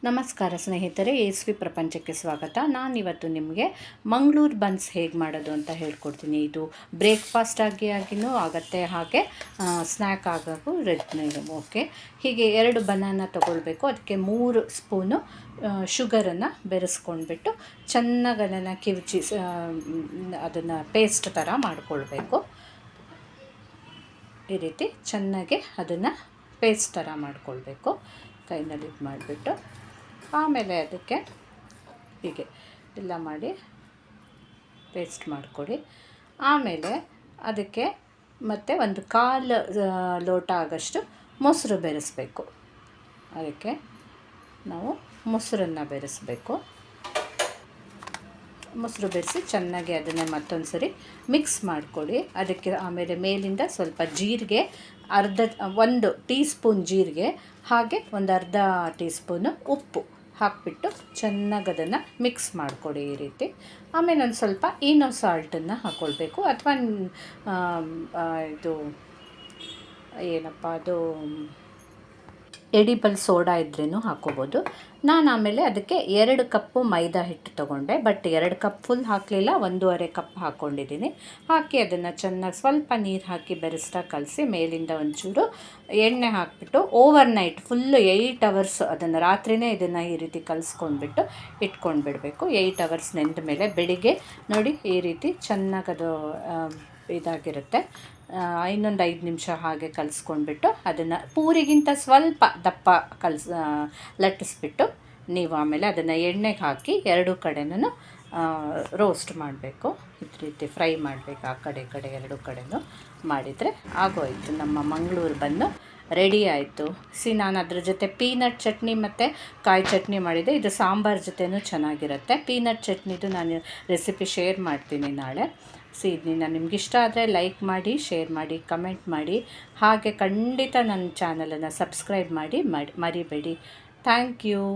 ನಮಸ್ಕಾರ ಸ್ನೇಹಿತರೆ, ಎಸ್ವಿ ಪ್ರಪಂಚಕ್ಕೆ ಸ್ವಾಗತ. ನಾನಿವತ್ತು ನಿಮಗೆ ಮಂಗಳೂರು ಬನ್ಸ್ ಹೇಗೆ ಮಾಡೋದು ಅಂತ ಹೇಳ್ಕೊಡ್ತೀನಿ. ಇದು ಬ್ರೇಕ್ಫಾಸ್ಟ್ ಆಗಿನೂ ಆಗುತ್ತೆ, ಹಾಗೆ ಸ್ನ್ಯಾಕ್ ಆಗೋಕ್ಕೂ ಓಕೆ. ಹೀಗೆ 2 ಬನಾನ ತೊಗೊಳ್ಬೇಕು. ಅದಕ್ಕೆ 3 ಸ್ಪೂನು ಶುಗರನ್ನು ಬೆರೆಸ್ಕೊಂಡ್ಬಿಟ್ಟು ಚೆನ್ನಾಗಿ ಅದನ್ನು ಕಿವುಚಿ ಅದನ್ನು ಪೇಸ್ಟ್ ಥರ ಮಾಡಿಕೊಳ್ಬೇಕು. ಈ ರೀತಿ ಚೆನ್ನಾಗಿ ಅದನ್ನು ಪೇಸ್ಟ್ ಥರ ಮಾಡಿಕೊಳ್ಬೇಕು. ಕೈನಲ್ಲಿ ಇದು ಮಾಡಿಬಿಟ್ಟು ಆಮೇಲೆ ಅದಕ್ಕೆ ಹೀಗೆ ಎಲ್ಲ ಮಾಡಿ ಪೇಸ್ಟ್ ಮಾಡಿಕೊಡಿ. ಆಮೇಲೆ ಅದಕ್ಕೆ ಮತ್ತು 1/4 ಲೋಟ ಆಗೋಷ್ಟು ಮೊಸರು ಬೆರೆಸಬೇಕು. ಅದಕ್ಕೆ ನಾವು ಮೊಸರನ್ನು ಬೆರೆಸಬೇಕು. ಮೊಸರು ಬೆರೆಸಿ ಚೆನ್ನಾಗಿ ಅದನ್ನು ಮತ್ತೊಂದು ಸರಿ ಮಿಕ್ಸ್ ಮಾಡಿಕೊಡಿ. ಅದಕ್ಕೆ ಆಮೇಲೆ ಮೇಲಿಂದ ಸ್ವಲ್ಪ ಜೀರಿಗೆ, 1 ಟೀ ಸ್ಪೂನ್ ಜೀರಿಗೆ, ಹಾಗೆ ಒಂದು ಅರ್ಧ ಟೀ ಸ್ಪೂನು ಉಪ್ಪು ಹಾಕಿಬಿಟ್ಟು ಚೆನ್ನಾಗಿ ಅದನ್ನು ಮಿಕ್ಸ್ ಮಾಡಿಕೊಡಿ ಈ ರೀತಿ. ಆಮೇಲೆ ಒಂದು ಸ್ವಲ್ಪ ಈನೋ ಸಾಲ್ಟನ್ನು ಹಾಕ್ಕೊಳ್ಬೇಕು, ಅಥವಾ ಇದು ಏನಪ್ಪ ಅದು ಎಡಿಬಲ್ ಸೋಡಾ ಇದ್ರೂ ಹಾಕ್ಕೋಬೋದು. ನಾನು ಆಮೇಲೆ ಅದಕ್ಕೆ 2 ಕಪ್ಪು ಮೈದಾ ಹಿಟ್ಟು ತೊಗೊಂಡೆ, ಬಟ್ 2 ಕಪ್ ಫುಲ್ ಹಾಕಲಿಲ್ಲ, 1.5 ಕಪ್ ಹಾಕ್ಕೊಂಡಿದ್ದೀನಿ. ಹಾಕಿ ಅದನ್ನು ಚೆನ್ನಾಗಿ ಸ್ವಲ್ಪ ನೀರು ಹಾಕಿ ಬೆರೆಸ್ತಾ ಕಲಸಿ ಮೇಲಿಂದ ಒಂಚೂರು ಎಣ್ಣೆ ಹಾಕಿಬಿಟ್ಟು ಓವರ್ ನೈಟ್ ಫುಲ್ಲು 8 ಅವರ್ಸ್ ಅದನ್ನು ರಾತ್ರಿಯೇ ಇದನ್ನು ಈ ರೀತಿ ಕಲಿಸ್ಕೊಂಡ್ಬಿಟ್ಟು ಇಟ್ಕೊಂಡು ಬಿಡಬೇಕು. 8 ಅವರ್ಸ್ ನೆಂದ ಮೇಲೆ ಬೆಳಿಗ್ಗೆ ನೋಡಿ ಈ ರೀತಿ ಚೆನ್ನಾಗಿ ಅದು ಇದಾಗಿರುತ್ತೆ. ಇನ್ನೊಂದು 5 ನಿಮಿಷ ಹಾಗೆ ಕಲಿಸ್ಕೊಂಡ್ಬಿಟ್ಟು ಅದನ್ನು ಪೂರಿಗಿಂತ ಸ್ವಲ್ಪ ದಪ್ಪ ಲಟ್ಟಿಸ್ಬಿಟ್ಟು ನೀವು ಆಮೇಲೆ ಅದನ್ನು ಎಣ್ಣೆಗೆ ಹಾಕಿ 2 ಕಡೆನೂ ರೋಸ್ಟ್ ಮಾಡಬೇಕು. ಈ ರೀತಿ ಫ್ರೈ ಮಾಡಬೇಕು, ಆ ಕಡೆ 2 ಕಡೆನೂ ಮಾಡಿದರೆ ಆಗೋಯಿತು. ನಮ್ಮ ಮಂಗಳೂರು ಬನ್ನು ರೆಡಿ ಆಯಿತು. ನಾನು ಅದ್ರ ಜೊತೆ ಪೀನಟ್ ಚಟ್ನಿ ಮತ್ತು ಕಾಯಿ ಚಟ್ನಿ ಮಾಡಿದೆ. ಇದು ಸಾಂಬಾರು ಜೊತೆನೂ ಚೆನ್ನಾಗಿರುತ್ತೆ. ಪೀನಟ್ ಚಟ್ನಿದು ನಾನು ರೆಸಿಪಿ ಶೇರ್ ಮಾಡ್ತೀನಿ ನಾಳೆ. ಇದನ್ನ ನಿಮಗಿಷ್ಟ ಆದರೆ ಲೈಕ್ ಮಾಡಿ, ಶೇರ್ ಮಾಡಿ, ಕಮೆಂಟ್ ಮಾಡಿ, ಹಾಗೆ ಖಂಡಿತ ನನ್ನ ಚಾನಲನ್ನು ಸಬ್ಸ್ಕ್ರೈಬ್ ಮಾಡಿ ಮರಿಬೇಡಿ. Thank you.